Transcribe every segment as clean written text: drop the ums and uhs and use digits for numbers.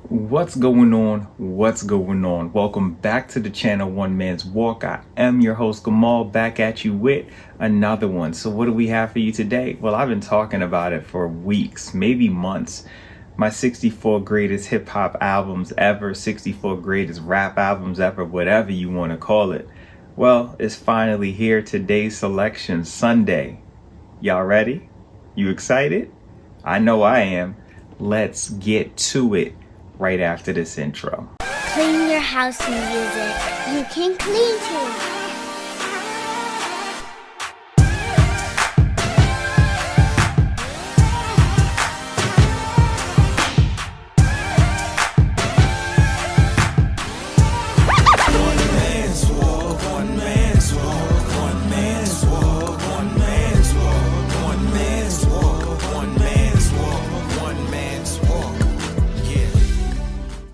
What's going on? What's going on? Welcome back to the channel One Man's Walk. I am your host Gamal, back at you with another one. So what do we have for you today? Well, I've been talking about it for weeks, maybe months. My 64 greatest hip hop albums ever, 64 greatest rap albums ever, whatever you want to call it. Well, it's finally here. Today's selection, Sunday. Y'all ready? You excited? I know I am. Let's get to it. Right after this intro. Clean your house music. You can clean to.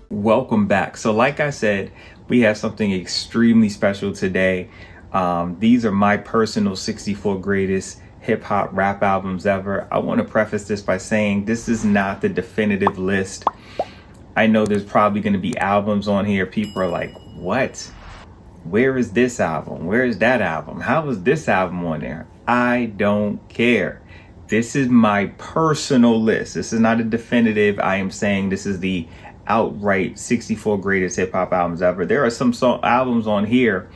Welcome back. So like I said, we have something extremely special today. These are my personal 64 greatest hip hop rap albums ever. I want to preface this by saying this is not the definitive list. I know there's probably going to be albums on here. People are like, what? Where is this album? Where is that album? How is this album on there? I don't care. This is my personal list. This is not a definitive. I am saying this is the outright 64 greatest hip hop albums ever. There are some albums on here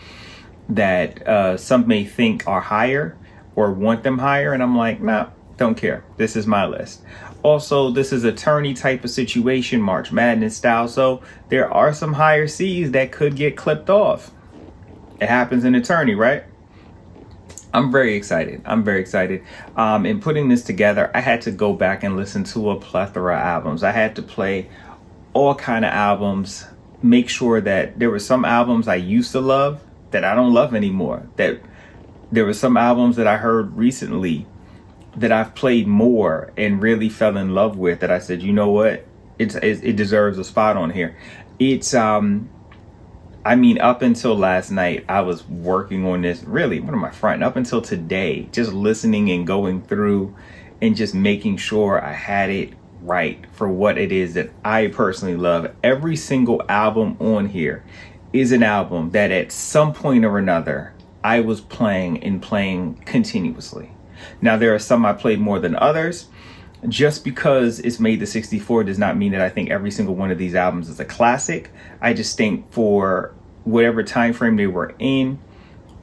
that some may think are higher or want them higher, and I'm like, nah, don't care. This is my list. Also, this is a tourney type of situation, March Madness style, so there are some higher C's that could get clipped off. It happens in a tourney, right? I'm very excited. In putting this together, I had to go back and listen to a plethora of albums. I had to play all kind of albums, make sure that there were some albums I used to love that I don't love anymore, that there were some albums that I heard recently that I've played more and really fell in love with, that I said, you know what, it deserves a spot on here. It's I mean, up until last night, I was working on this, really, what am I fronting? Up until today, just listening and going through and just making sure I had it right for what it is that I personally love. Every single album on here is an album that at some point or another I was playing continuously. Now there are some I played more than others. Just because it's made the 64 does not mean that I think every single one of these albums is a classic. I just think for whatever time frame they were in,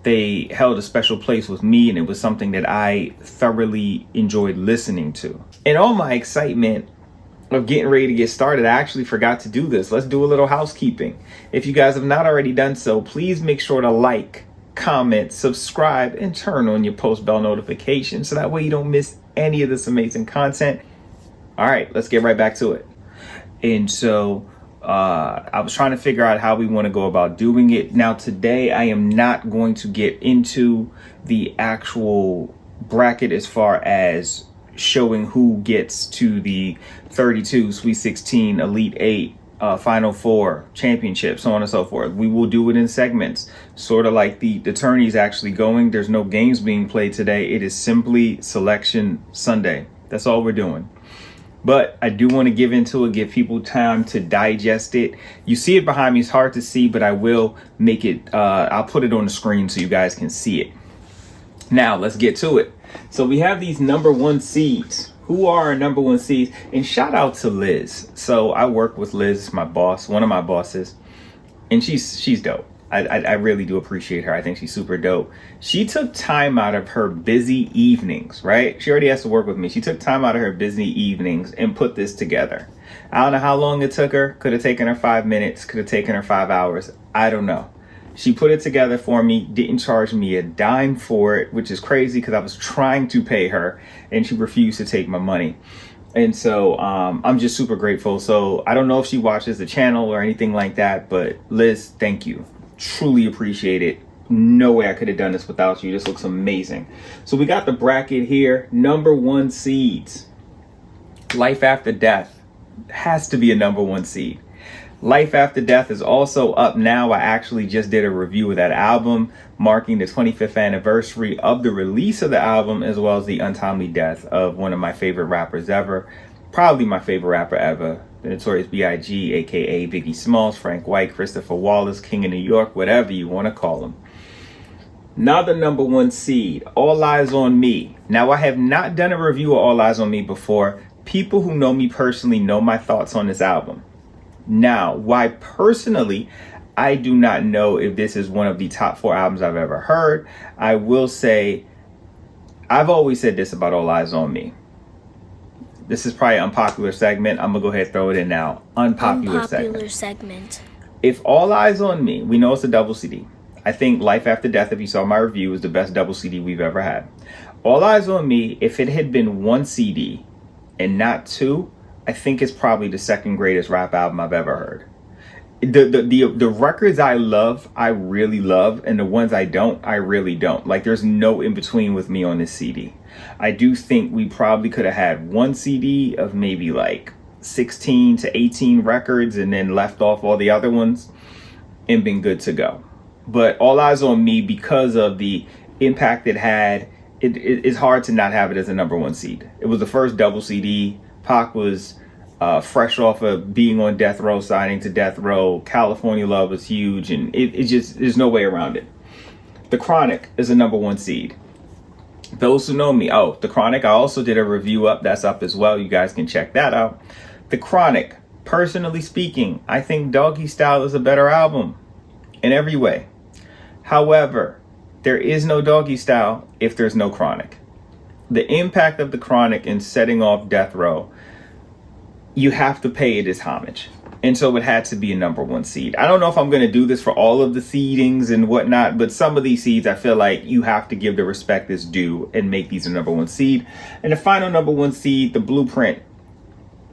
they held a special place with me, and it was something that I thoroughly enjoyed listening to. In all my excitement of getting ready to get started, I actually forgot to do this. Let's do a little housekeeping. If you guys have not already done so, please make sure to like, comment, subscribe, and turn on your post bell notifications so that way you don't miss any of this amazing content. All right, let's get right back to it. And so I was trying to figure out how we want to go about doing it. Now today I am not going to get into the actual bracket as far as showing who gets to the 32, Sweet 16, Elite 8, Final 4, Championship, so on and so forth. We will do it in segments, sort of like the tourney's actually going. There's no games being played today. It is simply Selection Sunday. That's all we're doing. But I do want to give into it, give people time to digest it. You see it behind me. It's hard to see, but I will make it, I'll put it on the screen so you guys can see it. Now, let's get to it. So we have these number one seeds. Who are our number one seeds? And shout out to Liz. So I work with Liz, my boss, one of my bosses, and she's dope. I really do appreciate her. I think she's super dope. She took time out of her busy evenings, right? She already has to work with me. She took time out of her busy evenings and put this together. I don't know how long it took her. Could have taken her 5 minutes. Could have taken her 5 hours. I don't know. She put it together for me, didn't charge me a dime for it, which is crazy because I was trying to pay her and she refused to take my money. And so I'm just super grateful. So I don't know if she watches the channel or anything like that, but Liz, thank you. Truly appreciate it. No way I could have done this without you. This looks amazing. So we got the bracket here. Number one seeds. Life After Death has to be a number one seed. Life After Death is also up now. I actually just did a review of that album, marking the 25th anniversary of the release of the album, as well as the untimely death of one of my favorite rappers ever. Probably my favorite rapper ever, the Notorious B.I.G., aka Biggie Smalls, Frank White, Christopher Wallace, King of New York, whatever you want to call him. Now the number one seed, All Eyes on Me. Now I have not done a review of All Eyes on Me before. People who know me personally know my thoughts on this album. Now, why personally, I do not know if this is one of the top 4 albums I've ever heard. I will say, I've always said this about All Eyes on Me. This is probably an unpopular segment. I'm going to go ahead and throw it in now. Unpopular segment. If All Eyes on Me, we know it's a double CD. I think Life After Death, if you saw my review, is the best double CD we've ever had. All Eyes on Me, if it had been 1 CD and not 2, I think it's probably the second greatest rap album I've ever heard. The records I love, I really love, and the ones I don't, I really don't. Like, there's no in between with me on this CD. I do think we probably could have had 1 CD of maybe like 16 to 18 records and then left off all the other ones and been good to go. But All Eyes on Me, because of the impact it had, it's hard to not have it as a number 1 seed. It was the first double CD. Pac was fresh off of being on Death Row, signing to Death Row. California Love was huge, and it just, there's no way around it. The Chronic is a number 1 seed. Those who know me, The Chronic, I also did a review up. That's up as well. You guys can check that out. The Chronic, personally speaking, I think Doggy Style is a better album in every way. However, there is no Doggy Style if there's no Chronic. The impact of the Chronic in setting off Death Row, you have to pay it as homage. And so it had to be a number 1 seed. I don't know if I'm going to do this for all of the seedings and whatnot, but some of these seeds, I feel like you have to give the respect that's due and make these a number 1 seed. And the final number 1 seed, the Blueprint,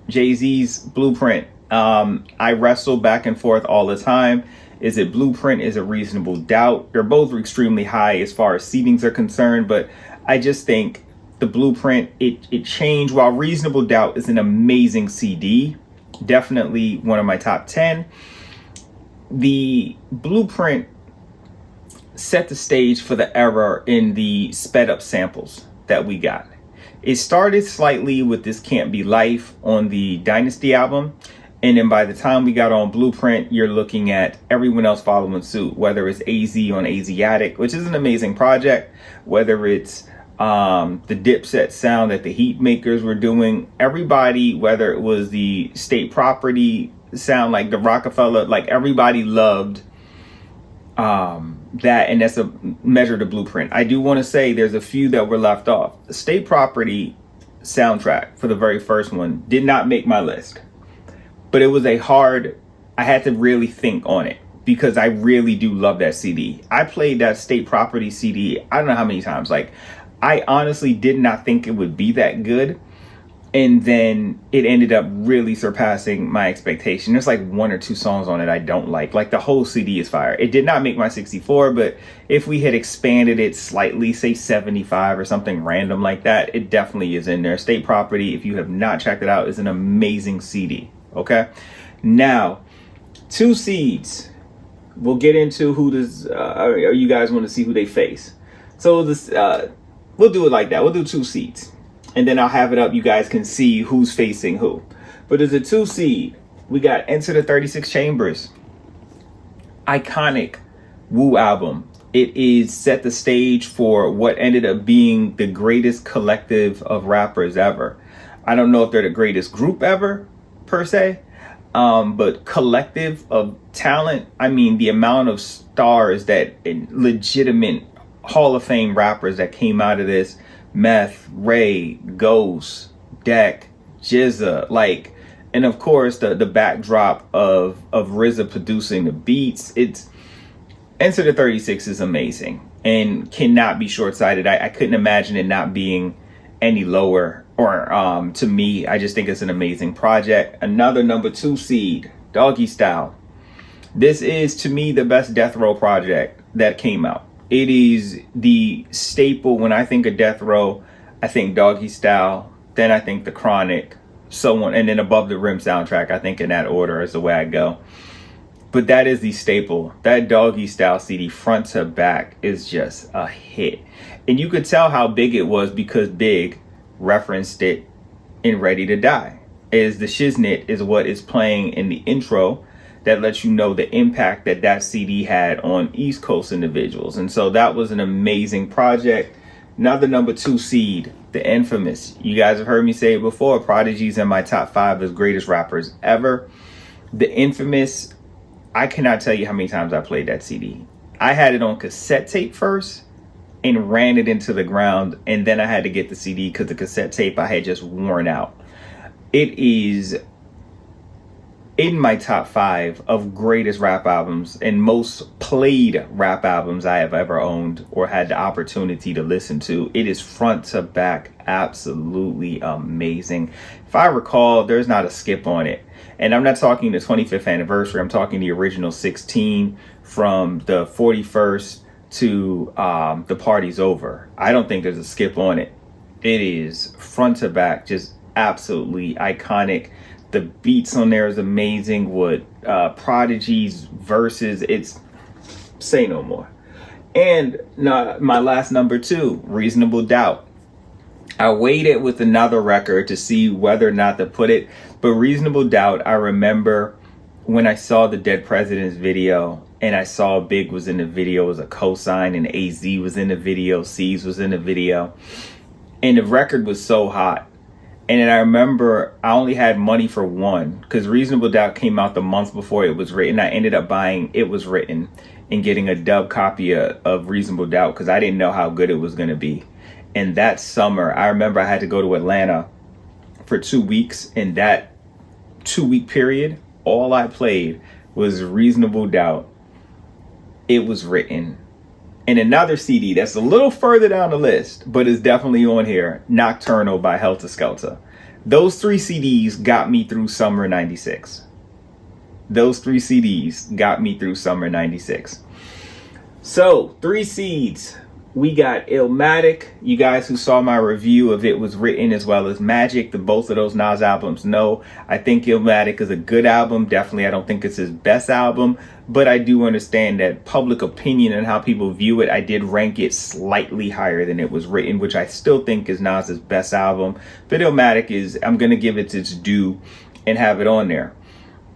Jay-Z's Blueprint. I wrestle back and forth all the time. Is it Blueprint? Is it Reasonable Doubt? They're both extremely high as far as seedings are concerned, but I just think the Blueprint, it changed. While Reasonable Doubt is an amazing CD, definitely one of my top 10, the Blueprint set the stage for the era in the sped up samples that we got. It started slightly with This Can't Be Life on the Dynasty album. And then by the time we got on Blueprint, you're looking at everyone else following suit, whether it's AZ on Asiatic, which is an amazing project, whether it's the Dipset sound that the Heat Makers were doing, everybody, whether it was the State Property sound like the Rockefeller, like everybody loved that, and that's a measure to Blueprint. I do want to say there's a few that were left off. The State Property soundtrack for the very first one did not make my list. But it was I had to really think on it because I really do love that CD. I played that State Property CD, I don't know how many times. Like, I honestly did not think it would be that good. And then it ended up really surpassing my expectation. There's like 1 or 2 songs on it I don't like. Like, the whole CD is fire. It did not make my 64, but if we had expanded it slightly, say 75 or something random like that, it definitely is in there. State Property, if you have not checked it out, is an amazing CD. Okay, now 2 seeds. We'll get into who does. Or you guys want to see who they face? So this, we'll do it like that. We'll do 2 seeds, and then I'll have it up. You guys can see who's facing who. But as a 2 seed, we got Enter the 36 Chambers. Iconic Wu album. It is set the stage for what ended up being the greatest collective of rappers ever. I don't know if they're the greatest group ever, per se, but collective of talent. I mean, the amount of stars that legitimate Hall of Fame rappers that came out of this: Meth, Ray, Ghost, Deck, Jizza, like, and of course the backdrop of RZA producing the beats. It's Enter the 36 is amazing and cannot be short-sighted. I couldn't imagine it not being any lower. Or to me, I just think it's an amazing project. Another number 2 seed, Doggy Style. This is, to me, the best Death Row project that came out. It is the staple. When I think of Death Row, I think Doggy Style, then I think The Chronic, so on, and then Above the Rim soundtrack. I think in that order is the way I go. But that is the staple. That Doggy Style CD, front to back, is just a hit. And you could tell how big it was because Big referenced it in Ready to Die. is the shiznit is what is playing in the intro that lets you know the impact that that CD had on East Coast individuals. And so that was an amazing project. Another number 2 seed, the infamous. You guys have heard me say it before. Prodigy's in my top 5 as greatest rappers ever. The infamous, I cannot tell you how many times I played that CD. I had it on cassette tape first and ran it into the ground. And then I had to get the CD because the cassette tape I had just worn out. It is in my top 5 of greatest rap albums and most played rap albums I have ever owned or had the opportunity to listen to. It is front to back absolutely amazing. If I recall, there's not a skip on it. And I'm not talking the 25th anniversary. I'm talking the original 16 from the 41st to The Party's Over. I don't think there's a skip on it. It is front to back, just absolutely iconic. The beats on there is amazing. What Prodigy's verses, it's say no more. And my last number 2, Reasonable Doubt. I waited with another record to see whether or not to put it, but Reasonable Doubt, I remember when I saw the Dead President's video and I saw Big was in the video as a cosign and AZ was in the video, C's was in the video, and the record was so hot. And then I remember I only had money for one because Reasonable Doubt came out the month before it was written. I ended up buying It Was Written and getting a dub copy of Reasonable Doubt because I didn't know how good it was going to be. And that summer, I remember I had to go to Atlanta for 2 weeks. In that 2-week period, all I played was Reasonable Doubt, It Was Written. And another CD that's a little further down the list, but is definitely on here, Nocturnal by Helter Skelter. Those 3 CDs got me through summer 96. Those 3 CDs got me through summer 96. So, 3 seeds. We got Illmatic. You guys who saw my review of It Was Written as well as Magic, both of those Nas albums know I think Illmatic is a good album. Definitely, I don't think it's his best album, but I do understand that public opinion and how people view it. I did rank it slightly higher than It Was Written, which I still think is Nas's best album. But Illmatic is, I'm going to give it its due and have it on there.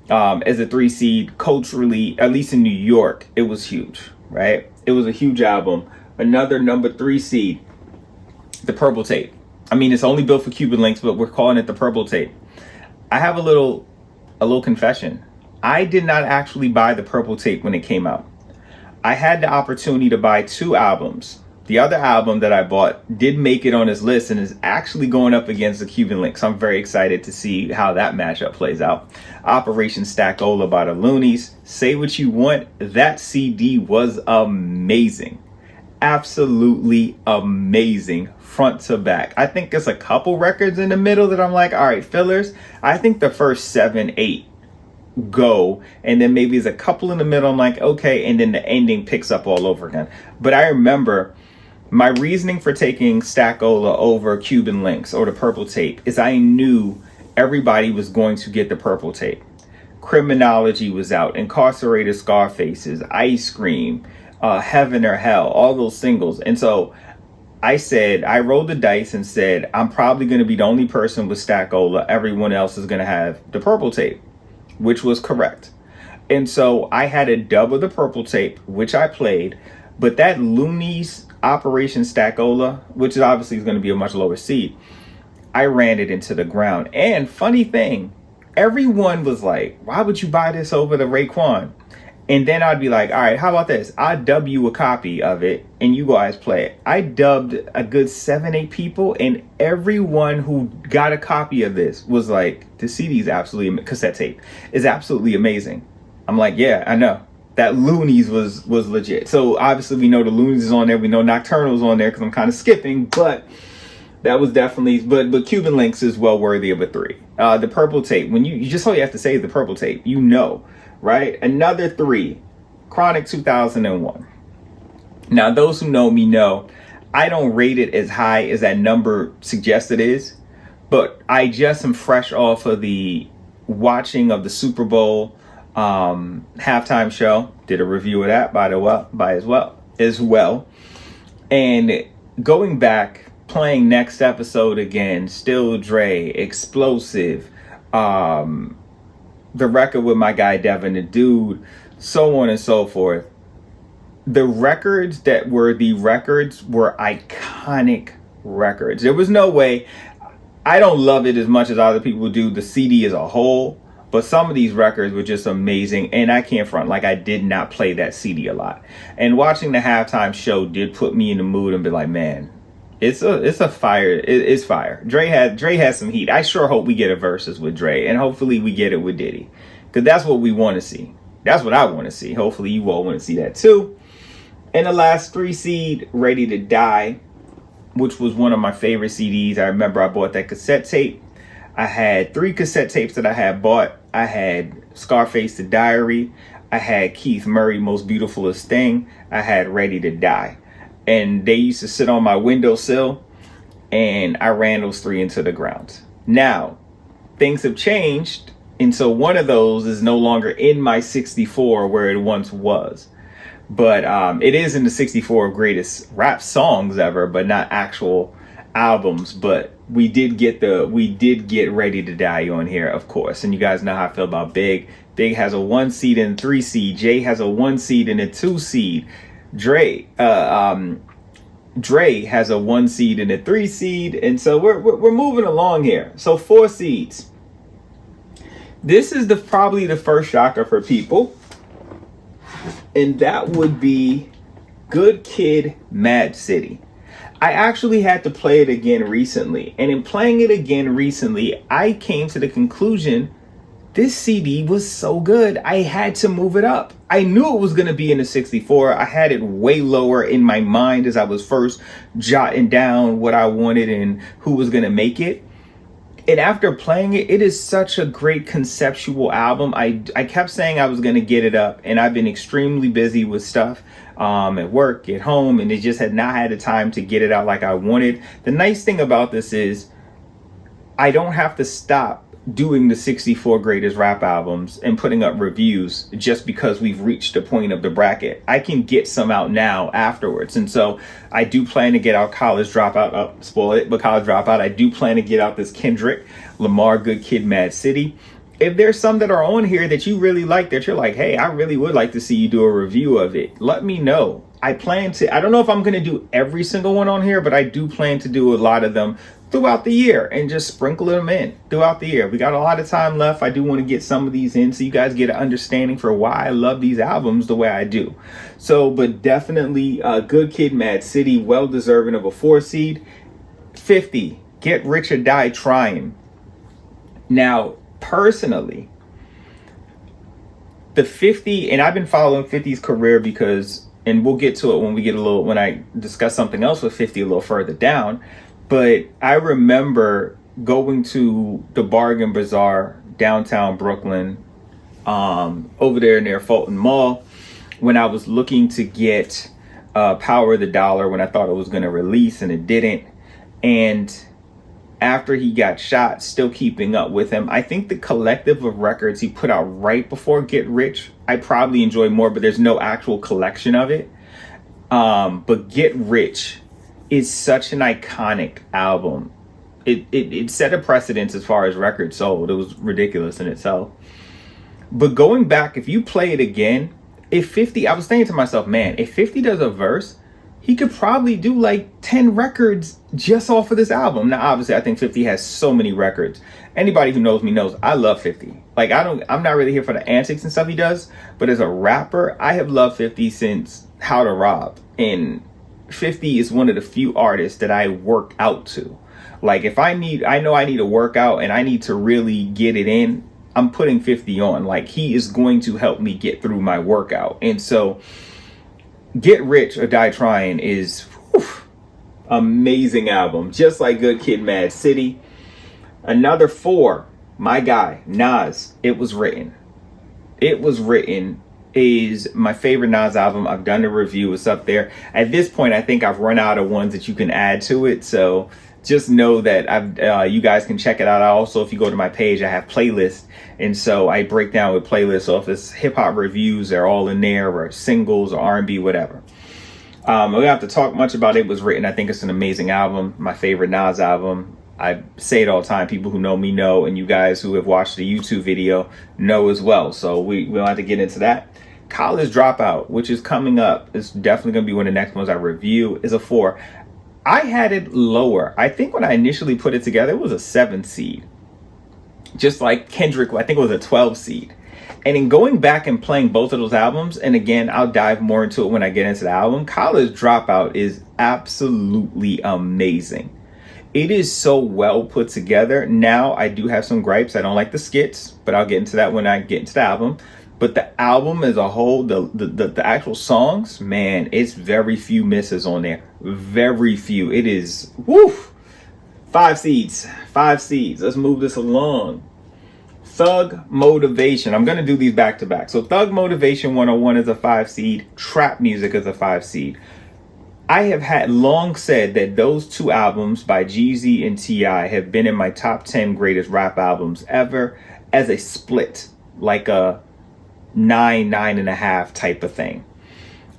As a 3 seed, culturally, at least in New York, it was huge, right? It was a huge album. Another number 3 seed, the Purple Tape. I mean, it's only built for Cuban links, but we're calling it the Purple Tape. I have a little confession. I did not actually buy the Purple Tape when it came out. I had the opportunity to buy 2 albums. The other album that I bought did make it on this list and is actually going up against the Cuban Links. I'm very excited to see how that matchup plays out. Operation Stackola by the Loonies. Say what you want. That CD was amazing. Absolutely amazing front to back. I think there's a couple records in the middle that I'm like, all right, fillers. I think the first 7, 8 go, and then maybe there's a couple in the middle. I'm like, okay, and then the ending picks up all over again. But I remember my reasoning for taking Stackola over Cuban Links or the Purple Tape is I knew everybody was going to get the Purple Tape. Criminology was out, Incarcerated Scarfaces, Ice Cream, Heaven or Hell, all those singles. And so I rolled the dice and said, I'm probably going to be the only person with Stackola. Everyone else is going to have the Purple Tape, which was correct. And so I had a dub of the Purple Tape, which I played, but that Loonies Operation Stackola, which is obviously going to be a much lower seed, I ran it into the ground. And funny thing, everyone was like, why would you buy this over the Raekwon? And then I'd be like, all right, how about this? I'll dub you a copy of it and you guys play it. I dubbed a good 7, 8 people, and everyone who got a copy of this was like, the CD's absolutely, cassette tape is absolutely amazing. I'm like, yeah, I know. That Loonies was legit. So obviously we know the Loonies is on there. We know Nocturnal's on there because I'm kind of skipping, but that was definitely, but Cuban Links is well worthy of a 3. The Purple Tape, when you just all you have to say is the Purple Tape, you know. Right? Another 3, Chronic 2001. Now, those who know me know I don't rate it as high as that number suggests it is, but I just am fresh off of the watching of the Super Bowl halftime show. Did a review of that as well. And going back, playing Next Episode again, Still Dre, Explosive, the record with my guy Devin the Dude, so on and so forth. The records that were the records were iconic records. There was no way. I don't love it as much as other people do, the CD as a whole, but some of these records were just amazing, and I can't front, like I did not play that CD a lot. And watching the halftime show did put me in the mood and be like, man, it's a fire. It's fire. Dre has some heat. I sure hope we get a versus with Dre, and hopefully we get it with Diddy, because that's what we want to see. That's what I want to see. Hopefully you all want to see that too. And the last 3 seed, Ready to Die, which was one of my favorite CDs. I remember I bought that cassette tape. I had 3 cassette tapes that I had bought. I had Scarface the Diary. I had Keith Murray, Most Beautifulest Thing. I had Ready to Die. And they used to sit on my windowsill, and I ran those 3 into the ground. Now, things have changed, and so one of those is no longer in my 64 where it once was. But it is in the 64 greatest rap songs ever, but not actual albums. But we did get Ready to Die on here, of course. And you guys know how I feel about Big. Big has a 1 seed and 3 seed. Jay has a 1 seed and a 2 seed. Dre has a 1 seed and a 3 seed. And so we're moving along here. So 4 seeds. This is probably the first shocker for people. And that would be Good Kid, Mad City. I actually had to play it again recently. And in playing it again recently, I came to the conclusion this CD was so good, I had to move it up. I knew it was going to be in the 64. I had it way lower in my mind as I was first jotting down what I wanted and who was going to make it. And after playing it, it is such a great conceptual album. I kept saying I was going to get it up, and I've been extremely busy with stuff at work, at home, and it just had not had the time to get it out like I wanted. The nice thing about this is I don't have to stop doing the 64 greatest rap albums and putting up reviews just because we've reached the point of the bracket. I can get some out now afterwards. And so I do plan to get out College Dropout, spoil it, but College Dropout. I do plan to get out this Kendrick Lamar Good Kid Mad City. If there's some that are on here that you really like, that you're like, hey, I really would like to see you do a review of it, let me know. I don't know if I'm going to do every single one on here, but I do plan to do a lot of them throughout the year and just sprinkle them in throughout the year. We got a lot of time left. I do want to get some of these in so you guys get an understanding for why I love these albums the way I do. So, but definitely Good Kid, Mad City, well deserving of a 4 seed. 50, Get Rich or Die Trying. Now, personally, the 50, and I've been following 50's career because, and we'll get to it when I discuss something else with 50 a little further down. But I remember going to the Bargain Bazaar, downtown Brooklyn, over there near Fulton Mall, when I was looking to get Power of the Dollar, when I thought it was going to release and it didn't. And after he got shot, still keeping up with him. I think the collective of records he put out right before Get Rich, I probably enjoy more, but there's no actual collection of it. But Get Rich is such an iconic album. It set a precedence as far as records sold. It was ridiculous in itself. But going back, if you play it again, I was thinking to myself, man, if 50 does a verse, he could probably do like 10 records just off of this album. Now, obviously, I think 50 has so many records. Anybody who knows me knows I love 50. Like, I'm not really here for the antics and stuff he does, but as a rapper, I have loved 50 since How to Rob. And 50 is one of the few artists that I work out to. Like, if I know I need a workout and I need to really get it in, I'm putting 50 on. Like, he is going to help me get through my workout. And so Get Rich or Die Trying is amazing album, just like Good Kid, Mad City. Another 4, my guy Nas, It Was Written. It Was Written is my favorite Nas album. I've done a review. It's up there. At this point, I think I've run out of ones that you can add to it. So just know that you guys can check it out. Also, if you go to my page, I have playlists. And so I break down with playlists. So if it's hip hop reviews, they're all in there, or singles or R&B, whatever. We don't have to talk much about It Was Written. I think it's an amazing album. My favorite Nas album. I say it all the time. People who know me know, and you guys who have watched the YouTube video know as well. So we don't have to get into that. College Dropout, which is coming up, is definitely going to be one of the next ones I review, is a 4. I had it lower. I think when I initially put it together, it was a 7 seed. Just like Kendrick, I think it was a 12 seed. And in going back and playing both of those albums, and again, I'll dive more into it when I get into the album, College Dropout is absolutely amazing. It is so well put together. Now, I do have some gripes. I don't like the skits, but I'll get into that when I get into the album. But the album as a whole, the actual songs, man, it's very few misses on there. Very few. It is, woof, 5 seeds. 5 seeds. Let's move this along. Thug Motivation. I'm going to do these back to back. So Thug Motivation 101 is a 5 seed. Trap Music is a 5 seed. I have had long said that those 2 albums by Jeezy and T.I. have been in my top 10 greatest rap albums ever as a split, like a 9.5 type of thing.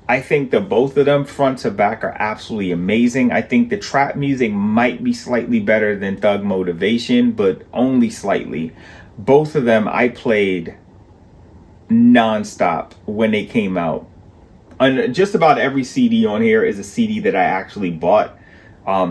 I think that both of them front to back are absolutely amazing. I think the trap music might be slightly better than Thug Motivation, but only slightly. Both of them I played nonstop when they came out. And just about every CD on here is a CD that I actually bought,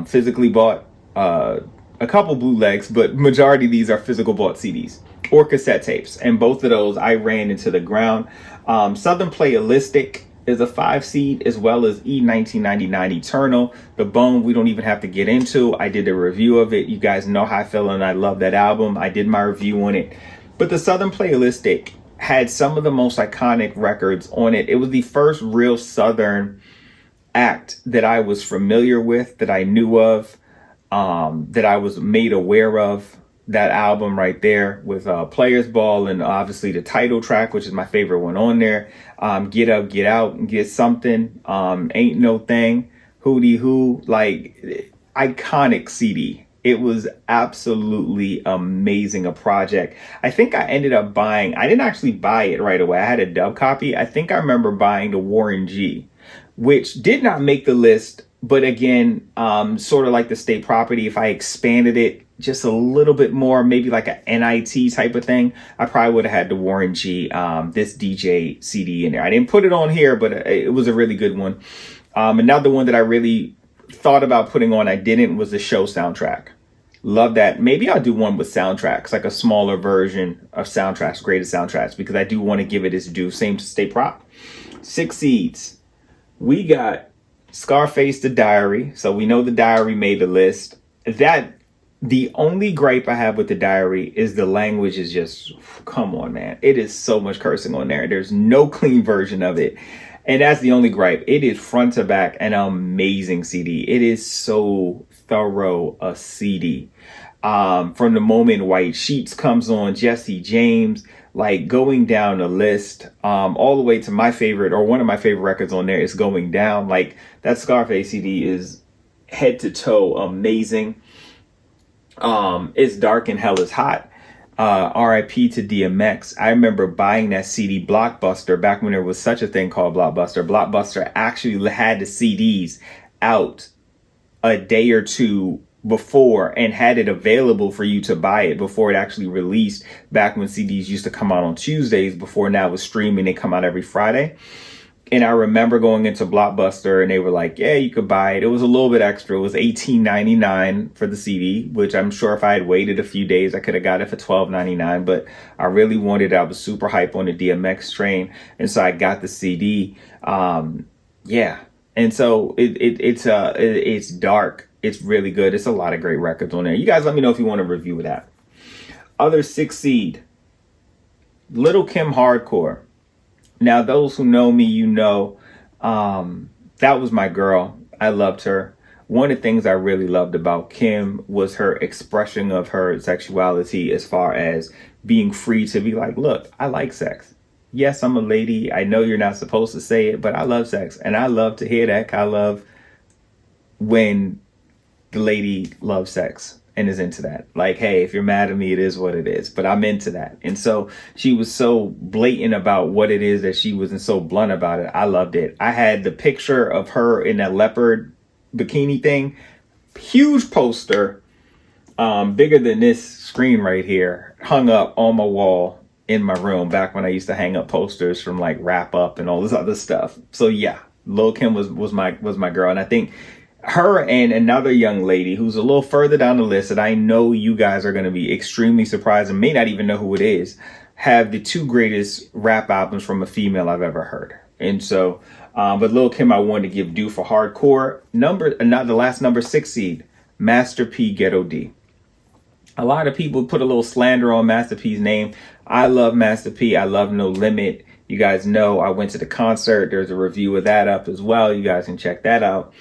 physically bought. A couple bootlegs, but majority of these are physical bought CDs or cassette tapes. And both of those I ran into the ground. Southern Playalistic is a 5 seed, as well as E1999 Eternal. The Bone, we don't even have to get into. I did a review of it. You guys know how I feel, and I love that album. I did my review on it. But the Southern Playalistic had some of the most iconic records on it. It was the first real Southern act that I was familiar with, that I knew of, that I was made aware of. That album right there with Players Ball, and obviously the title track, which is my favorite one on there. Get Up, Get Out, and Get Something. Ain't No Thing. Hootie Hoo. Like, iconic CD. It was absolutely amazing, a project. I think I ended up buying, I didn't actually buy it right away. I had a dub copy. I think I remember buying the Warren G, which did not make the list. But again, sort of like the State Property, if I expanded it just a little bit more, maybe like a NIT type of thing, I probably would have had the Warren G, this DJ CD in there. I didn't put it on here, but it was a really good one. Another one that I really thought about putting on, I didn't, was the Show soundtrack. Love that. Maybe I'll do one with soundtracks, like a smaller version of soundtracks, greatest soundtracks, because I do want to give it its due. Same to State Prop. 6 seeds. We got Scarface the Diary. So we know the Diary made the list. The only gripe I have with the Diary is the language is just, come on, man. It is so much cursing on there. There's no clean version of it. And that's the only gripe. It is front to back an amazing CD. It is so thorough a CD. From the moment White Sheets comes on, Jesse James, like going down the list, all the way to my favorite, or one of my favorite records on there is Going Down. Like, that Scarface CD is head to toe amazing. It's Dark and Hell is Hot. RIP to DMX. I remember buying that CD, Blockbuster, back when there was such a thing called Blockbuster. Blockbuster actually had the CDs out a day or two before and had it available for you to buy it before it actually released, back when CDs used to come out on Tuesdays, before now with streaming, they come out every Friday. And I remember going into Blockbuster and they were like, yeah, you could buy it. It was a little bit extra. It was $18.99 for the CD, which I'm sure if I had waited a few days, I could have got it for $12.99. But I really wanted it. I was super hype on the DMX train. And so I got the CD. Yeah. And so it's dark. It's really good. It's a lot of great records on there. You guys let me know if you want to review that. Other 6 seed, Little Kim Hardcore. Now, those who know me, you know, that was my girl. I loved her. One of the things I really loved about Kim was her expression of her sexuality, as far as being free to be like, look, I like sex. Yes, I'm a lady. I know you're not supposed to say it, but I love sex. And I love to hear that. I love when the lady loves sex and is into that. Like, hey, if you're mad at me, it is what it is, but I'm into that. And so she was so blatant about what it is that she was, and so blunt about it. I loved it. I had the picture of her in that leopard bikini thing, huge poster bigger than this screen right here, hung up on my wall in my room back when I used to hang up posters from like Wrap Up and all this other stuff. So yeah, Lil' Kim was my girl. And I think her and another young lady who's a little further down the list that I know you guys are going to be extremely surprised and may not even know who it is, have the two greatest rap albums from a female I've ever heard. And so, but Lil' Kim, I wanted to give due for hardcore. Not the last number 6 seed, Master P, Ghetto D. A lot of people put a little slander on Master P's name. I love Master P. I love No Limit. You guys know I went to the concert. There's a review of that up as well. You guys can check that out.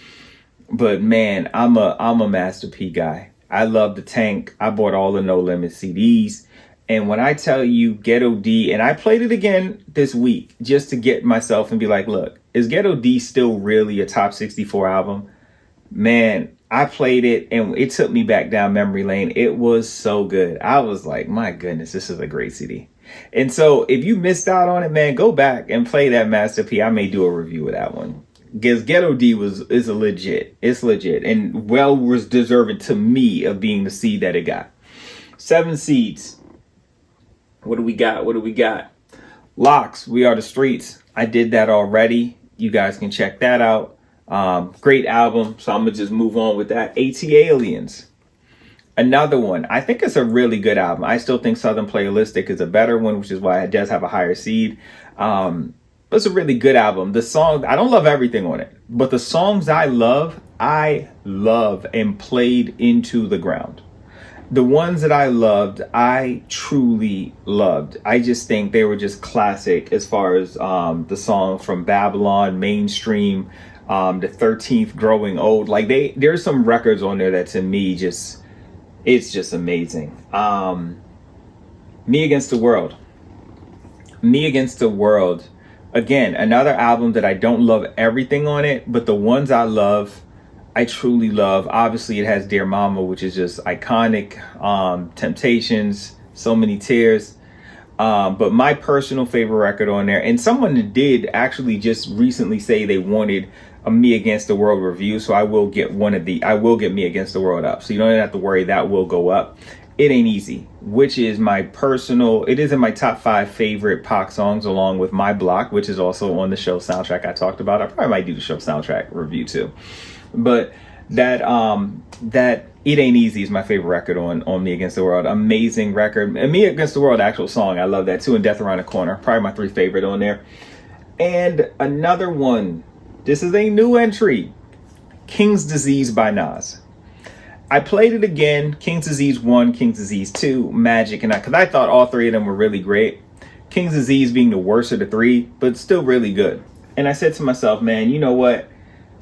But man, I'm a Master P guy. I love the Tank. I bought all the No Limit CDs. And when I tell you Ghetto D, and I played it again this week just to get myself and be like, look, is Ghetto D still really a top 64 album? Man, I played it and it took me back down memory lane. It was so good. I was like, my goodness, this is a great CD. And so if you missed out on it, man, go back and play that Master P. I may do a review of that one. Because Ghetto D is a legit. It's legit and well was deserving to me of being the seed that it got. 7 seeds. What do we got? Locks, We Are the Streets. I did that already. You guys can check that out. Great album. So I'm going to just move on with that. AT Aliens. Another one. I think it's a really good album. I still think Southern Playalistic is a better one, which is why it does have a higher seed. But it's a really good album. The song, I don't love everything on it, but the songs I love and played into the ground. The ones that I loved, I truly loved. I just think they were just classic as far as the songs from Babylon, Mainstream, the 13th, Growing Old. Like there's some records on there that to me it's just amazing. Me Against the World. Me Against the World. Again, another album that I don't love everything on it, but the ones I love, I truly love. Obviously, it has Dear Mama, which is just iconic. Temptations, So Many Tears. But my personal favorite record on there, and someone did actually just recently say they wanted a Me Against the World review, so I will get Me Against the World up. So you don't have to worry, that will go up. It Ain't Easy, which is it is in my top 5 favorite Pac songs, along with My Block, which is also on the show soundtrack I talked about. I probably might do the show soundtrack review too. But that It Ain't Easy is my favorite record on Me Against the World. Amazing record. And Me Against the World, actual song, I love that too. And Death Around the Corner, probably my 3 favorite on there. And another one, this is a new entry, King's Disease by Nas. I played it again, King's Disease 1, King's Disease 2, Magic, and because I thought all 3 of them were really great. King's Disease being the worst of the 3, but still really good. And I said to myself, man, you know what?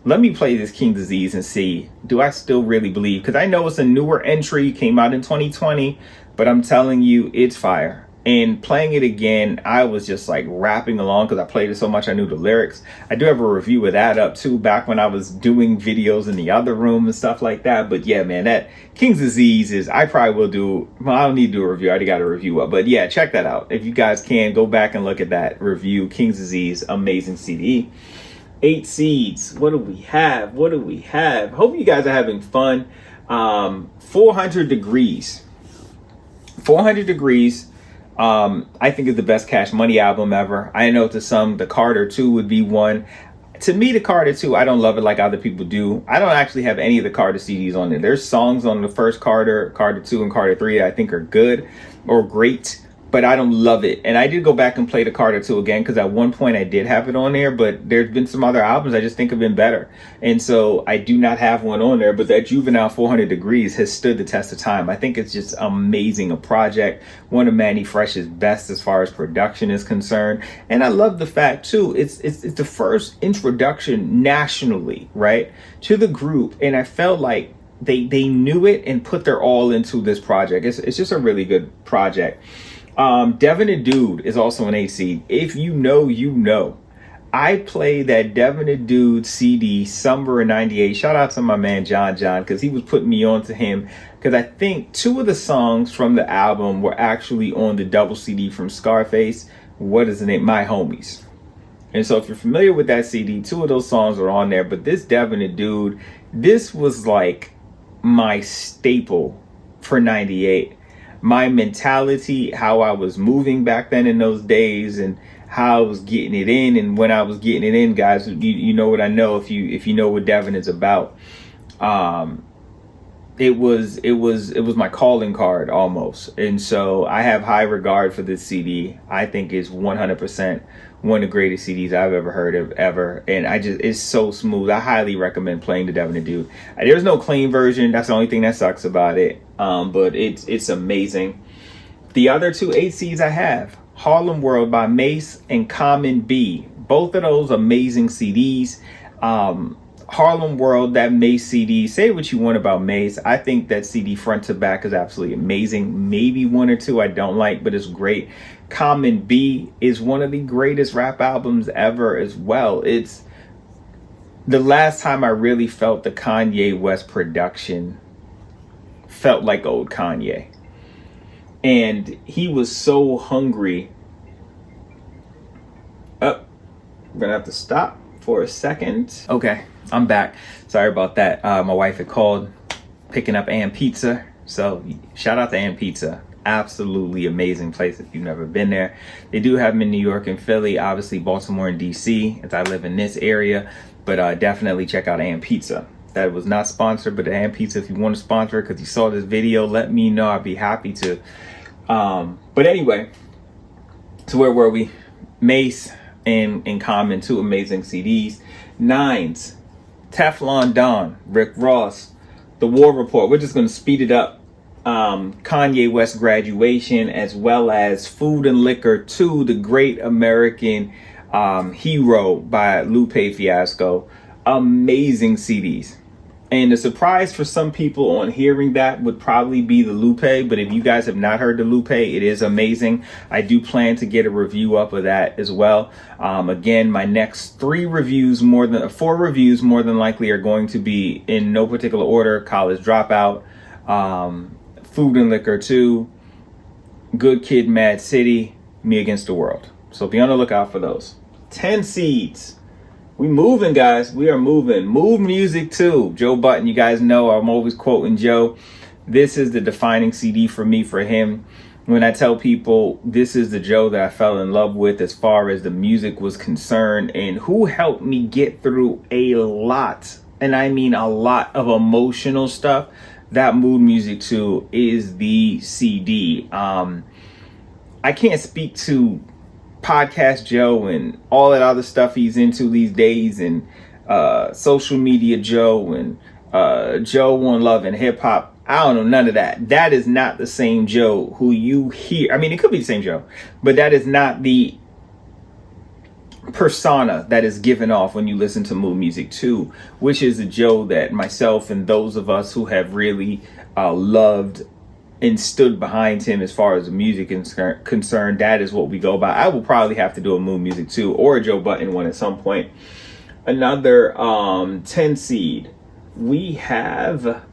Let me play this King's Disease and see, do I still really believe? Because I know it's a newer entry, came out in 2020, but I'm telling you, it's fire. And playing it again, I was just like rapping along because I played it so much I knew the lyrics. I do have a review of that up too, back when I was doing videos in the other room and stuff like that. But yeah, man, that King's Disease I probably will do, well, I don't need to do a review. I already got a review up. But yeah, check that out. If you guys can, go back and look at that review. King's Disease, amazing CD. 8 seeds. What do we have? Hope you guys are having fun. 400 Degrees. 400 Degrees. I think is the best Cash Money album ever. I know to some, the Carter 2 would be one. To me, the Carter 2, I don't love it like other people do. I don't actually have any of the Carter CDs on there. There's songs on the first Carter, Carter 2, and Carter 3 that I think are good or great, but I don't love it. And I did go back and play the Carter 2 again because at one point I did have it on there, but there's been some other albums I just think have been better. And so I do not have one on there, but that Juvenile 400 Degrees has stood the test of time. I think it's just amazing, a project, one of Manny Fresh's best as far as production is concerned. And I love the fact too, it's the first introduction nationally, right, to the group. And I felt like they knew it and put their all into this project. It's just a really good project. Devin and Dude is also an 8 seed. If you know, you know. I played that Devin and Dude CD summer of '98. Shout out to my man John because he was putting me on to him, because I think 2 of the songs from the album were actually on the double CD from Scarface. What is the name? My Homies. And so if you're familiar with that CD, 2 of those songs are on there. But this Devin and Dude, this was like my staple for 98. My mentality, how I was moving back then in those days, and how I was getting it in, and when I was getting it in, guys, you know what I know if you know what Devin is about. It was my calling card almost, and so I have high regard for this CD. I think it's 100% one of the greatest CDs I've ever heard of ever, and it's so smooth. I highly recommend playing the Devin the Dude. There's no clean version. That's the only thing that sucks about it. But it's amazing. The other two 8Cs I have, Harlem World by Mace and Common B. Both of those amazing CDs. Harlem World, that Mace CD, say what you want about Mace. I think that CD front to back is absolutely amazing. Maybe one or two I don't like, but it's great. Common B is one of the greatest rap albums ever as well. It's the last time I really felt the Kanye West production felt like old Kanye. And he was so hungry. I'm gonna have to stop for a second. Okay, I'm back. Sorry about that. My wife had called, picking up Am Pizza. So shout out to Am Pizza. Absolutely amazing place if you've never been there. They do have them in New York and Philly, obviously Baltimore and DC, as I live in this area. But definitely check out Am Pizza. That was not sponsored, but Am Pizza, if you want to sponsor it because you saw this video, let me know. I'd be happy to. But anyway, so where were we? Mace and Common, two amazing CDs. Nines, Teflon Don, Rick Ross, The War Report. We're just going to speed it up. Kanye West Graduation, as well as Food and Liquor 2, The Great American Hero by Lupe Fiasco. Amazing CDs. And the surprise for some people on hearing that would probably be the Lupe, but if you guys have not heard the Lupe, it is amazing. I do plan to get a review up of that as well. Again, my next four reviews more than likely are going to be in no particular order: College Dropout, Food and Liquor 2, Good Kid, Mad City, Me Against the World. So be on the lookout for those. 10 seeds. We moving, guys. We are moving. Move Music 2. Joe Budden, you guys know I'm always quoting Joe. This is the defining CD for me, for him. When I tell people this is the Joe that I fell in love with as far as the music was concerned, and who helped me get through a lot, and I mean a lot of emotional stuff, that Mood Music 2 is the CD. I can't speak to Podcast Joe and all that other stuff he's into these days, and social media Joe and Joe One Love and Hip Hop. I don't know none of that. That is not the same Joe who you hear. I mean, it could be the same Joe, but that is not the persona that is given off when you listen to Mood Music 2, which is the Joe that myself and those of us who have really loved and stood behind him as far as the music is concerned. That is what we go by. I will probably have to do a Mood Music 2 or a Joe Budden one at some point. Another 10 seed. We have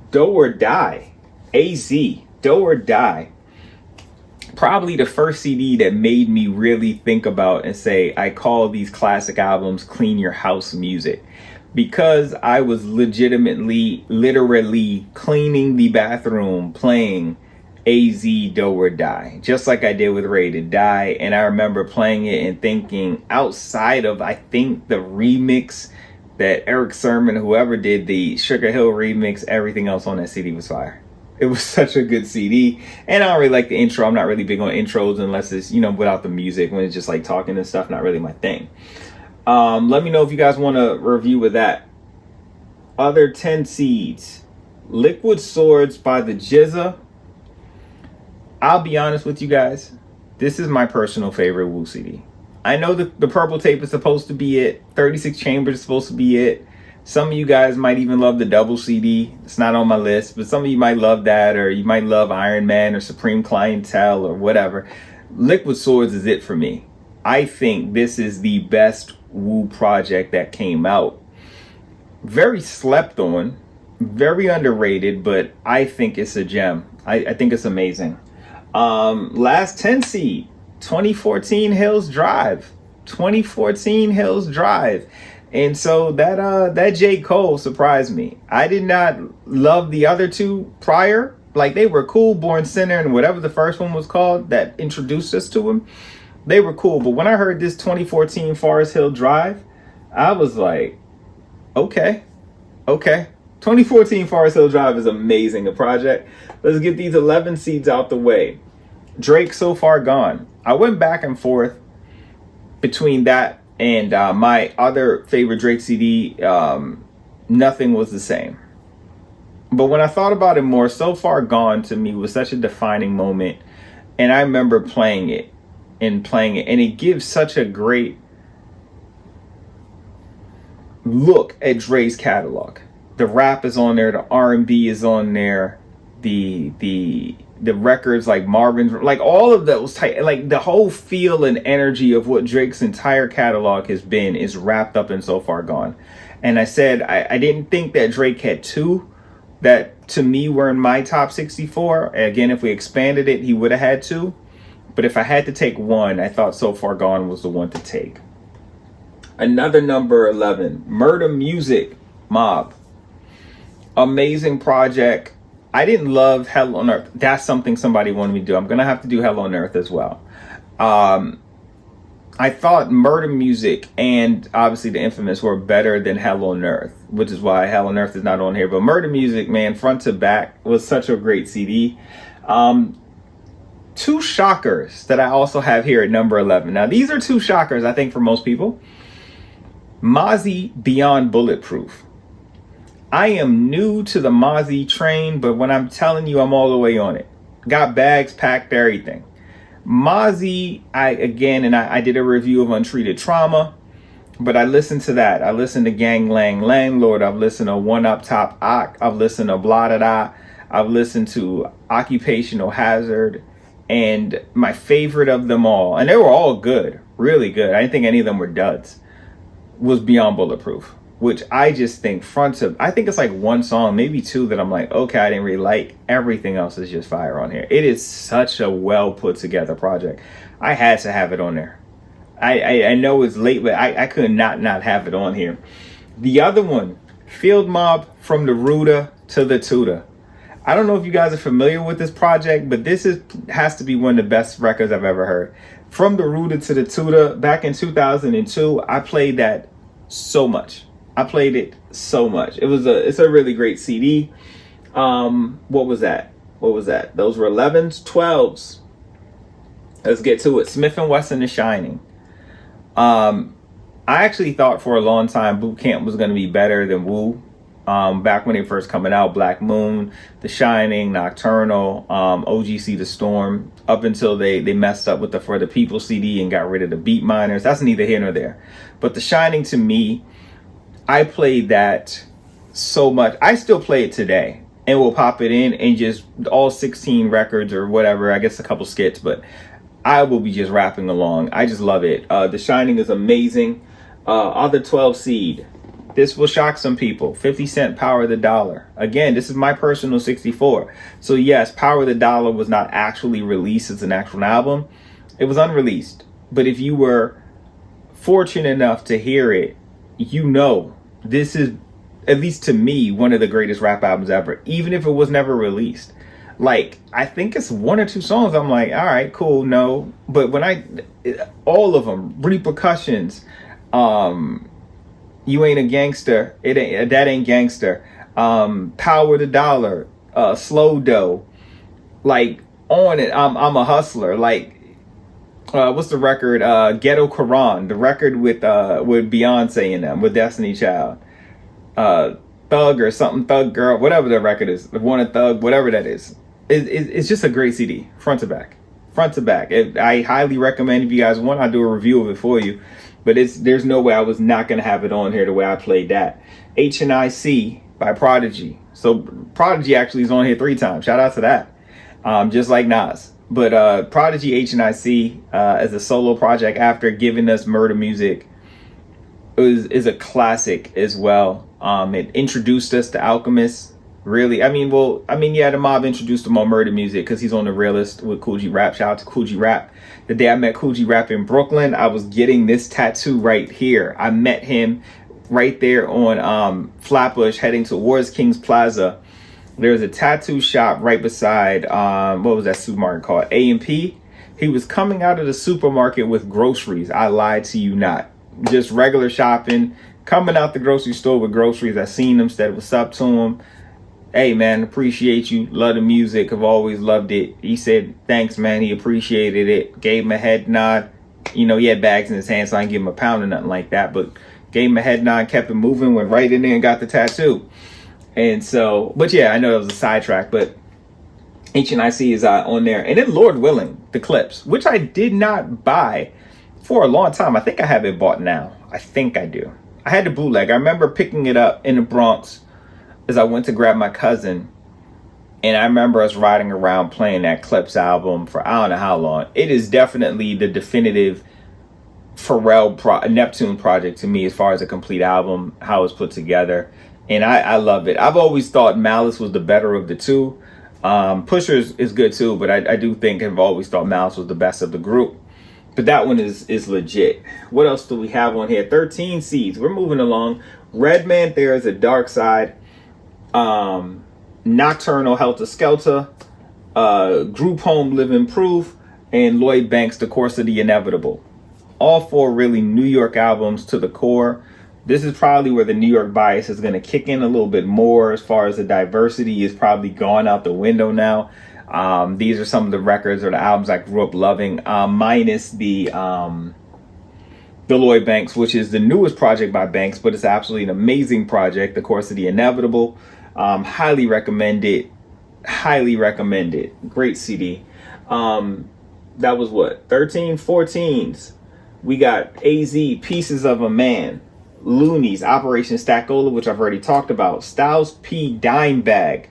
Do or Die. AZ. Do or Die. Probably the first CD that made me really think about and say, I call these classic albums clean your house music. Because I was literally cleaning the bathroom playing AZ Do or Die, just like I did with Ready to Die. And I remember playing it and thinking, outside of, I think, the remix that Eric Sermon, whoever did the Sugar Hill remix, everything else on that CD was fire. It was such a good CD. And I don't really like the intro. I'm not really big on intros unless it's, without the music, when it's just like talking and stuff, not really my thing. Let me know if you guys want a review of that. Other 10 seeds. Liquid Swords by the Jizza. I'll be honest with you guys. This is my personal favorite Wu CD. I know the purple tape is supposed to be it. 36 Chambers is supposed to be it. Some of you guys might even love the double CD. It's not on my list, but some of you might love that, or you might love Iron Man or Supreme Clientele or whatever. Liquid Swords is it for me. I think this is the best Wu project that came out. Very slept on, very underrated, but I think it's a gem. I think it's amazing. Last 10 seed, 2014 Hills Drive. 2014 Hills Drive. And so that J. Cole surprised me. I did not love the other two prior. Like, they were cool, Born Sinner and whatever the first one was called that introduced us to him. They were cool. But when I heard this 2014 Forest Hill Drive, I was like, okay. 2014 Forest Hill Drive is amazing, a project. Let's get these 11 seeds out the way. Drake, So Far Gone. I went back and forth between that and my other favorite Drake CD, Nothing Was the Same. But when I thought about it more, So Far Gone to me was such a defining moment. And I remember playing it. And it gives such a great look at Dre's catalog. The rap is on there, the R&B is on there, the records like Marvin's, like all of those like the whole feel and energy of what Drake's entire catalog has been is wrapped up in So Far Gone. And I said I didn't think that Drake had two that to me were in my top 64. Again, if we expanded it, he would have had two. But if I had to take one, I thought So Far Gone was the one to take. Another number 11, Murder Music, Mob. Amazing project. I didn't love Hell on Earth. That's something somebody wanted me to do. I'm going to have to do Hell on Earth as well. I thought Murder Music and obviously the Infamous were better than Hell on Earth, which is why Hell on Earth is not on here. But Murder Music, man, front to back, was such a great CD. Two shockers that I also have here at number 11. Now, these are two shockers, I think, for most people. Mozzie, Beyond Bulletproof. I am new to the Mozzie train, but when I'm telling you, I'm all the way on it. Got bags packed, everything. Mozzie, I did a review of Untreated Trauma, but I listened to that. I listened to Gang Lang Landlord. I've listened to One Up Top Ock. I've listened to Blah Da Da. I've listened to Occupational Hazard. And my favorite of them all, and they were all good, really good. I didn't think any of them were duds, was Beyond Bulletproof, which I just think I think it's like one song, maybe two that I'm like, okay, I didn't really like. Everything else is just fire on here. It is such a well put together project. I had to have it on there. I know it's late, but I could not have it on here. The other one, Field Mob, From the Rooter to the Tutor. I don't know if you guys are familiar with this project, but this has to be one of the best records I've ever heard. From the Rooter to the Tutor, back in 2002, I played that so much. I played it so much. It's a really great CD. What was that? Those were 11s, 12s. Let's get to it. Smith & Wesson, The Shining. I actually thought for a long time Boot Camp was going to be better than Woo. Back when they first coming out, Black Moon, The Shining, Nocturnal, OGC The Storm, up until they messed up with the For the People CD and got rid of the Beat Miners. That's neither here nor there. But The Shining, to me, I played that so much. I still play it today and will pop it in and just all 16 records or whatever, I guess a couple skits, but I will be just rapping along. I just love it. The Shining is amazing. Other 12 seed. This will shock some people. 50 Cent, Power of the Dollar. Again, this is my personal 64. So yes, Power of the Dollar was not actually released as an actual album. It was unreleased. But if you were fortunate enough to hear it, you know this is, at least to me, one of the greatest rap albums ever, even if it was never released. Like, I think it's one or two songs I'm like, all right, cool, no. But when all of them, Repercussions, You Ain't a Gangster, That Ain't Gangster, Power the Dollar, Slow Dough, like on it. I'm a Hustler. Like, what's the record? Ghetto Quran, the record with Beyonce in them, with Destiny Child, Thug or something, Thug Girl, whatever the record is, Wanna Thug, whatever that is. It's just a great CD, front to back. I highly recommend, if you guys want, I'll do a review of it for you. But there's no way I was not going to have it on here the way I played that. Hnic by Prodigy. So Prodigy actually is on here 3 times. Shout out to that. Just like Nas. But Prodigy Hnic as a solo project after giving us Murder Music is a classic as well. It introduced us to Alchemist. Really, the Mob introduced him on Murder Music because he's on The Realist with Cool G Rap. Shout out to Cool G Rap. The day I met Cool G Rap in Brooklyn, I was getting this tattoo right here. I met him right there on Flatbush heading towards Kings Plaza. There's a tattoo shop right beside, what was that supermarket called? A&P. He was coming out of the supermarket with groceries. I lied to you not. Just regular shopping, coming out the grocery store with groceries. I seen him, said what's up to him. Hey man, appreciate you. Love the music. Have always loved it. He said thanks, man. He appreciated it. Gave him a head nod. You know, he had bags in his hand, so I didn't give him a pound or nothing like that. But gave him a head nod, kept it moving, went right in there and got the tattoo. And so, but yeah, I know that was a sidetrack, but HNIC is on there. And then Lord Willing, the clips, which I did not buy for a long time. I think I have it bought now. I think I do. I had the bootleg. I remember picking it up in the Bronx as I went to grab my cousin. And I remember us riding around playing that Clips album for I don't know how long. It is definitely the definitive Pharrell Neptune project to me as far as a complete album, how it's put together. And I love it. I've always thought Malice was the better of the two. Pusher is good too, but I do think I've always thought Malice was the best of the group. But that one is legit. What else do we have on here? 13 Seeds. We're moving along. Redman, there is a Dark Side. Nocturnal, Helter Skelter. Group Home, Living Proof. And Lloyd Banks, The Course of the Inevitable. All four really New York albums to the core. This is probably where the New York bias is going to kick in a little bit more as far as the diversity is probably gone out the window now. These are some of the records or the albums I grew up loving, minus the Lloyd Banks, which is the newest project by Banks, but it's absolutely an amazing project, The Course of the Inevitable. Highly recommend it. Highly recommend it. Great CD. That was what? 13, 14s. We got AZ, Pieces of a Man. Loonies, Operation Stackola, which I've already talked about. Styles P, Dime Bag.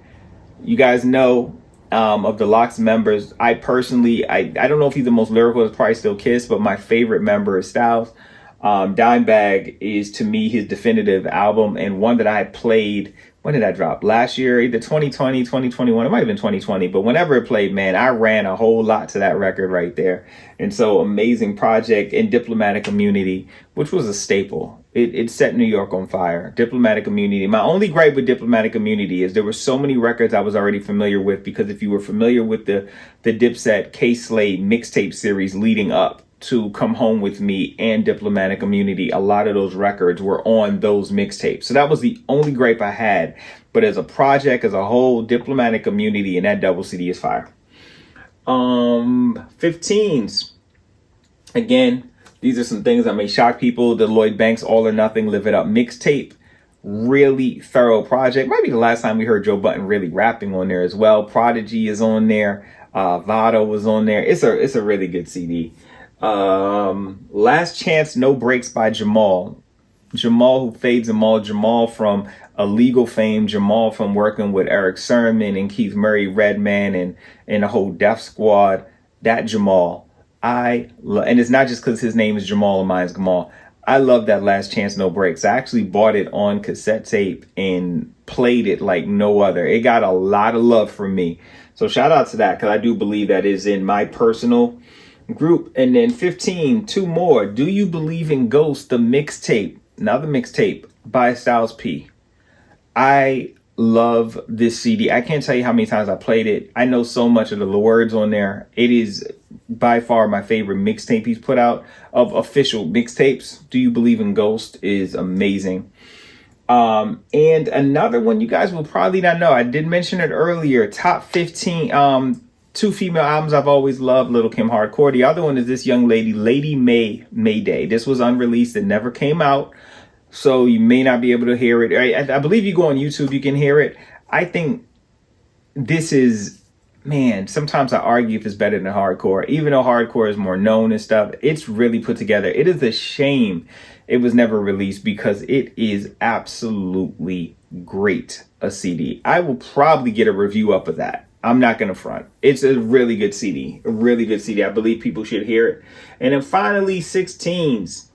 You guys know of the Lox members. I personally, I don't know if he's the most lyrical, it's probably still Kiss, but my favorite member is Styles. Dime Bag is to me his definitive album, and one that I played, when did that drop? Last year, either 2020, 2021, it might have been 2020, but whenever it played, man, I ran a whole lot to that record right there. And so amazing project. And Diplomatic Immunity, which was a staple. It set New York on fire. Diplomatic Immunity. My only gripe with Diplomatic Immunity is there were so many records I was already familiar with, because if you were familiar with the Dipset K-Slade mixtape series leading up to Come Home With Me and Diplomatic Immunity, a lot of those records were on those mixtapes. So that was the only gripe I had. But as a project, as a whole, Diplomatic Immunity and that double CD is fire. 15s. Again, these are some things that may shock people. The Lloyd Banks All or Nothing Live It Up mixtape. Really thorough project. Might be the last time we heard Joe Budden really rapping on there as well. Prodigy is on there. Vado was on there. It's a really good CD. Last Chance No Breaks by Jamal. Jamal who fades them all. Jamal from Illegal fame. Jamal from working with Eric Sermon and Keith Murray, Redman, and the whole Def Squad. That Jamal. And it's not just because his name is Jamal and mine's Gamal. I love that Last Chance No Breaks. I actually bought it on cassette tape and played it like no other. It got a lot of love from me. So shout out to that, because I do believe that is in my personal group. And then 15, two more. Do You Believe in Ghosts, the mixtape. Another mixtape by Styles P. I love this CD. I can't tell you how many times I played it. I know so much of the words on there. It is by far my favorite mixtape he's put out of official mixtapes. Do You Believe in Ghosts is amazing. And another one you guys will probably not know. I did mention it earlier. Top 15 two female albums I've always loved. Little Kim Hardcore. The other one is this young lady, Lady Mayday. This was unreleased. It never came out, so you may not be able to hear it. I believe you go on YouTube, you can hear it. I think this is, man, sometimes I argue if it's better than hardcore. Even though hardcore is more known and stuff, it's really put together. It is a shame it was never released, because it is absolutely great, a CD. I will probably get a review up of that. I'm not going to front. It's a really good CD. A really good CD. I believe people should hear it. And then finally, 16s.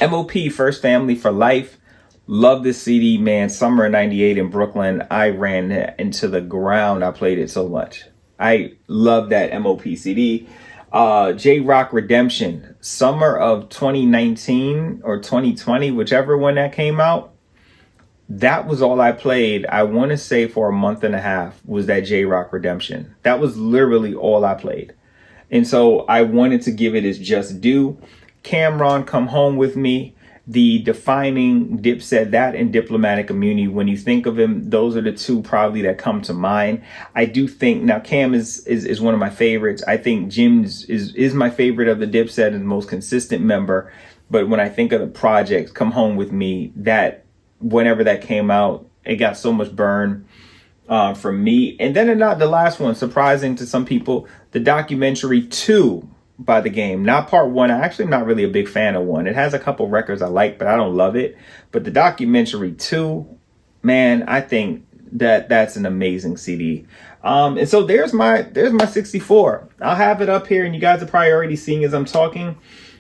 MOP, First Family for Life. Love this CD, man. Summer of 98 in Brooklyn. I ran into the ground. I played it so much. I love that MOP CD. J-Rock Redemption, summer of 2019 or 2020, whichever one that came out. That was all I played. I want to say for a month and a half was that J-Rock Redemption. That was literally all I played. And so I wanted to give it its just due. Cameron, Come Home With Me, the defining Dipset, that and Diplomatic Immunity. When you think of him, those are the two probably that come to mind. I do think, now Cam is one of my favorites. I think Jim's is my favorite of the Dipset and the most consistent member. But when I think of the projects, Come Home With Me, that whenever that came out, it got so much burn from me. And then the last one, surprising to some people, the documentary 2 by The Game, not part 1. I actually am not really a big fan of 1. It has a couple records I like, but I don't love it. But the documentary 2, man, I think that's an amazing CD. And so there's my 64. I'll have it up here, and you guys are probably already seeing as I'm talking,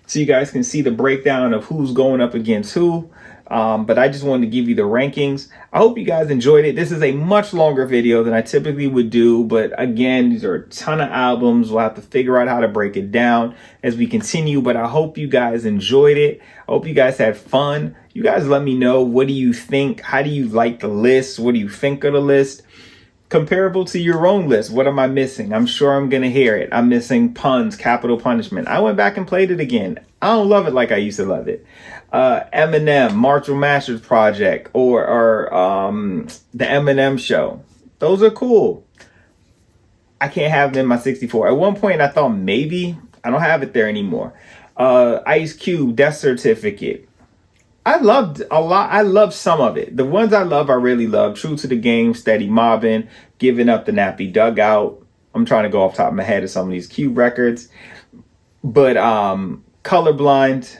so you guys can see the breakdown of who's going up against who. But I just wanted to give you the rankings. I hope you guys enjoyed it. This is a much longer video than I typically would do. But again, these are a ton of albums. We'll have to figure out how to break it down as we continue. But I hope you guys enjoyed it. I hope you guys had fun. You guys let me know. What do you think? How do you like the list? What do you think of the list? Comparable to your own list, what am I missing? I'm sure I'm going to hear it. I'm missing puns, capital punishment. I went back and played it again. I don't love it like I used to love it. Eminem, Marshall Mathers Project, or the Eminem Show. Those are cool. I can't have them in my 64. At one point, I thought maybe. I don't have it there anymore. Ice Cube, Death Certificate. I loved a lot. I loved some of it. The ones I love, I really love. True to the Game, Steady Mobbing, Giving Up the Nappy Dugout. I'm trying to go off the top of my head of some of these Cube records. But Colorblind.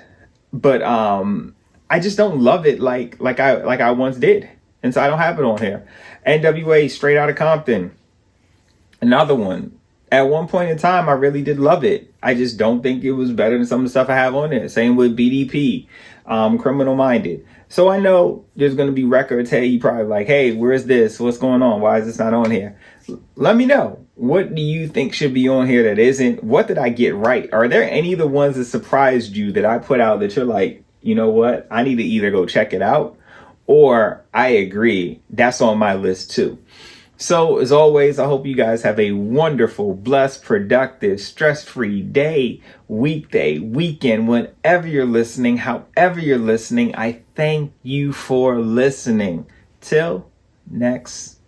But I just don't love it like I once did. And so I don't have it on here. NWA, Straight Outta Compton. Another one. At one point in time, I really did love it. I just don't think it was better than some of the stuff I have on there. Same with BDP, Criminal Minded. So I know there's going to be records. Hey, you probably like, hey, where's this? What's going on? Why is this not on here? Let me know. What do you think should be on here that isn't? What did I get right? Are there any of the ones that surprised you that I put out that you're like, you know what? I need to either go check it out, or I agree. That's on my list too. So as always, I hope you guys have a wonderful, blessed, productive, stress-free day, weekday, weekend, whenever you're listening, however you're listening. I thank you for listening. Till next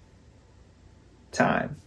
time.